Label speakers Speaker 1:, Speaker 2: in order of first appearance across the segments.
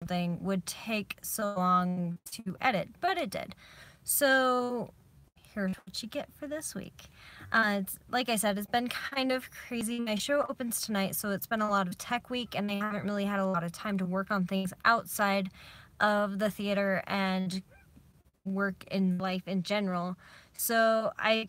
Speaker 1: something would take so long to edit, but it did. So here's what you get for this week. Like I said, it's been kind of crazy. My show opens tonight, so it's been a lot of tech week, and I haven't really had a lot of time to work on things outside of the theater and work in life in general. So I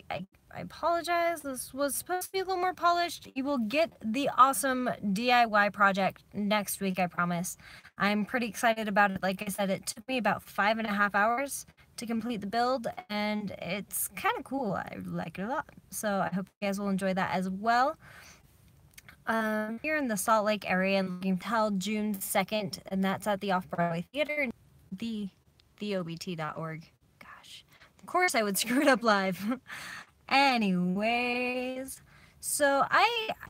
Speaker 1: apologize. This was supposed to be a little more polished. You will get the awesome DIY project next week, I promise. I'm pretty excited about it. Like I said, it took me about 5.5 hours to complete the build, and it's kind of cool. I like it a lot. So I hope you guys will enjoy that as well. Here in the Salt Lake area, and looking until June 2nd, and that's at the Off-Broadway Theater, theobt.org. Gosh, of course I would screw it up live. Anyways, so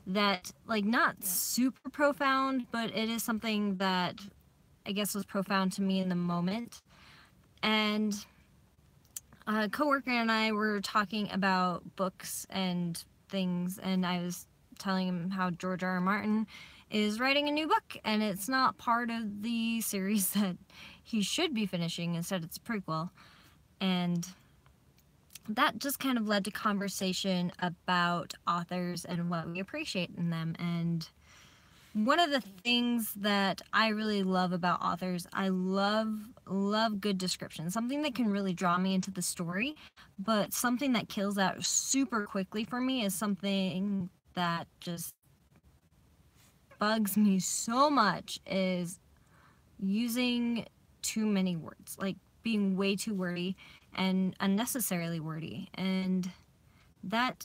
Speaker 1: that, like, not super profound, but it is something that I guess was profound to me in the moment. And a coworker and I were talking about books and things, and I was telling him how George R. R. Martin is writing a new book, and it's not part of the series that he should be finishing. Instead, it's a prequel. And that just kind of led to conversation about authors and what we appreciate in them. And one of the things that I really love about authors, I love good description, something that can really draw me into the story. But something that kills that super quickly for me is something that just bugs me so much, is using too many words, like being way too wordy and unnecessarily wordy. And that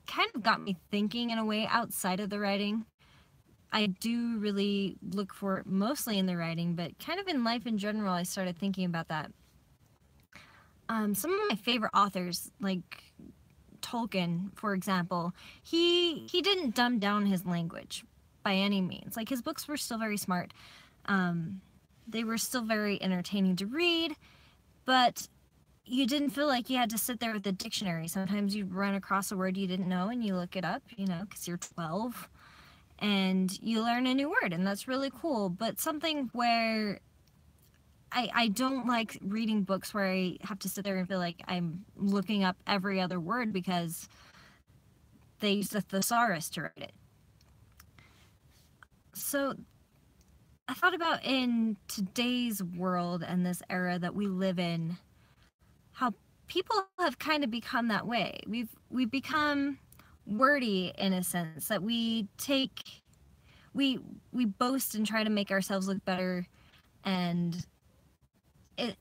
Speaker 1: kind of got me thinking in a way outside of the writing. I do really look for it mostly in the writing, but kind of in life in general, I started thinking about that. Some of my favorite authors, like Tolkien, for example, he didn't dumb down his language by any means. Like, his books were still very smart. They were still very entertaining to read, but you didn't feel like you had to sit there with a dictionary. Sometimes you'd run across a word you didn't know and you look it up, because you're 12, and you learn a new word, and that's really cool. But something where I don't like reading books where I have to sit there and feel like I'm looking up every other word because they used a thesaurus to write it. So I thought about, in today's world and this era that we live in, how people have kind of become that way. We've become wordy in a sense that we boast and try to make ourselves look better, and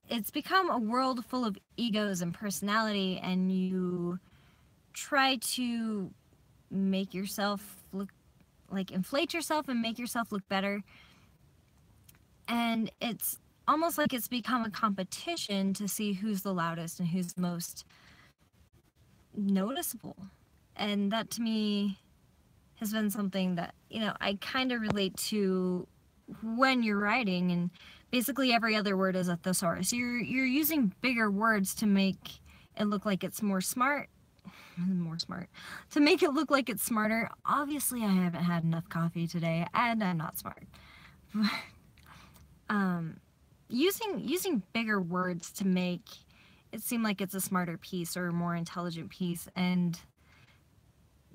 Speaker 1: it's become a world full of egos and personality, and you try to make yourself look, like, inflate yourself and make yourself look better. And it's almost like it's become a competition to see who's the loudest and who's most noticeable. And that, to me, has been something that, I kind of relate to when you're writing, and basically every other word is a thesaurus. You're using bigger words to make it look like it's more smart, to make it look like it's smarter. Obviously, I haven't had enough coffee today, and I'm not smart. Using bigger words to make it seem like it's a smarter piece or a more intelligent piece. And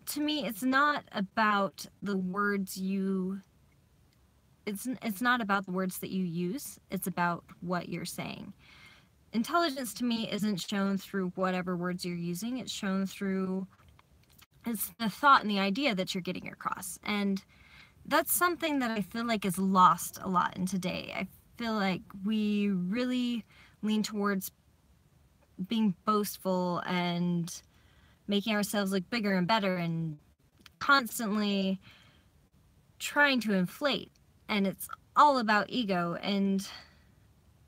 Speaker 1: to me, it's not about the words it's not about the words that you use, it's about what you're saying. Intelligence to me isn't shown through whatever words you're using, it's shown through, it's the thought and the idea that you're getting across. And that's something that I feel like is lost a lot in today. I feel like we really lean towards being boastful and making ourselves look bigger and better, and constantly trying to inflate, and it's all about ego. And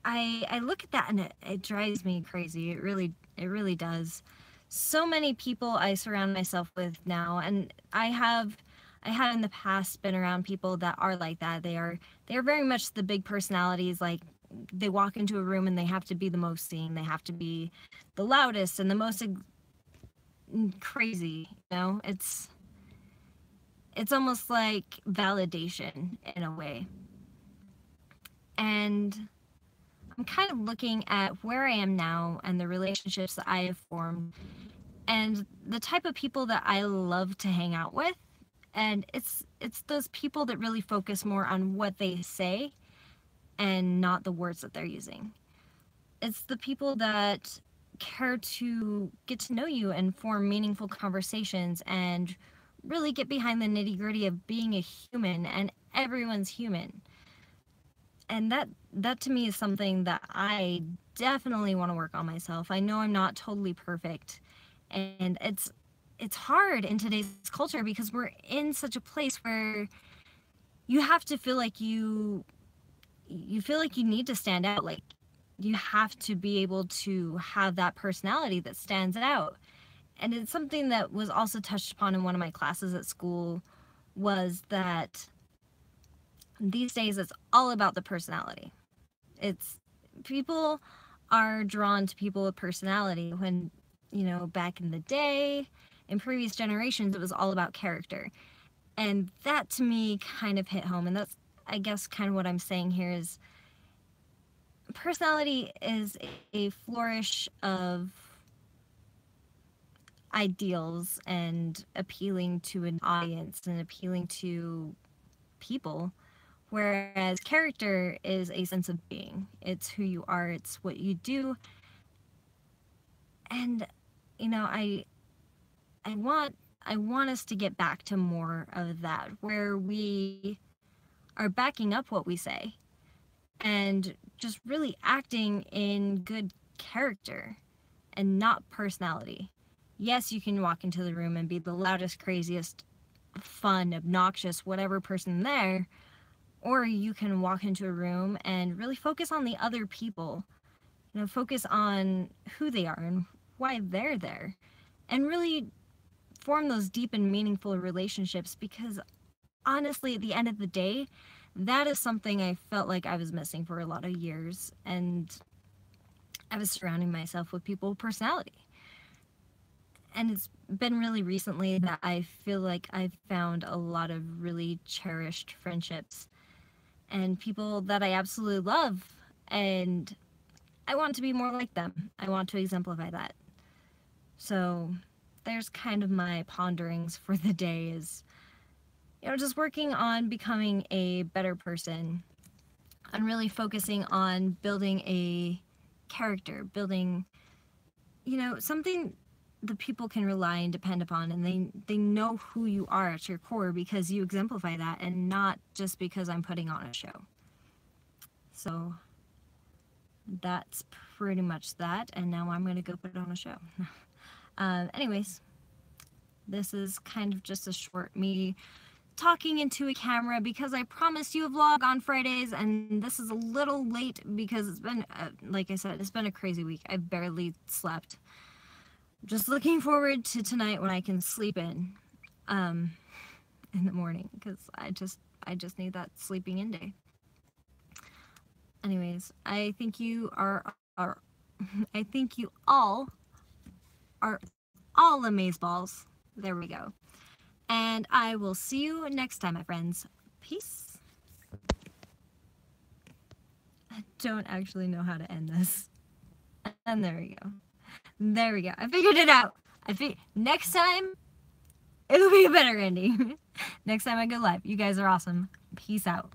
Speaker 1: I look at that, and it drives me crazy. It really does. So many people I surround myself with now, and I have in the past been around people that are like that. They are very much the big personalities. Like, they walk into a room and they have to be the most seen. They have to be the loudest and the most crazy. It's almost like validation in a way. And I'm kind of looking at where I am now and the relationships that I have formed and the type of people that I love to hang out with. And it's those people that really focus more on what they say and not the words that they're using. It's the people that care to get to know you and form meaningful conversations and really get behind the nitty-gritty of being a human, and everyone's human. And that to me is something that I definitely want to work on myself. I know I'm not totally perfect, and it's hard in today's culture because we're in such a place where you have to feel like you feel like you need to stand out. Like, you have to be able to have that personality that stands out. And it's something that was also touched upon in one of my classes at school, was that these days it's all about the personality. It's people are drawn to people with personality when, back in the day, in previous generations, it was all about character. And that to me kind of hit home. And that's, I guess, kind of what I'm saying here is personality is a flourish of ideals and appealing to an audience and appealing to people, whereas character is a sense of being. It's who you are, it's what you do. And I want us to get back to more of that, where we are backing up what we say and just really acting in good character and not personality. Yes, you can walk into the room and be the loudest, craziest, fun, obnoxious, whatever person there, or you can walk into a room and really focus on the other people. Focus on who they are and why they're there, and really form those deep and meaningful relationships, because honestly, at the end of the day, that is something I felt like I was missing for a lot of years, and I was surrounding myself with people with personality. And it's been really recently that I feel like I've found a lot of really cherished friendships and people that I absolutely love, and I want to be more like them. I want to exemplify that. So there's kind of my ponderings for the day is, just working on becoming a better person and really focusing on building a character, building, something that people can rely and depend upon, and they know who you are at your core because you exemplify that, and not just because I'm putting on a show. So that's pretty much that, and now I'm going to go put on a show. Anyways, this is kind of just a short me talking into a camera because I promised you a vlog on Fridays, and this is a little late because it's been, like I said, it's been a crazy week. I barely slept. Just looking forward to tonight when I can sleep in the morning, because I just need that sleeping in day. Anyways, I think you I think you all are amazeballs. There we go. And I will see you next time, my friends. Peace. I don't actually know how to end this. And there we go. There we go. I figured it out. Next time, it'll be a better ending. Next time I go live. You guys are awesome. Peace out.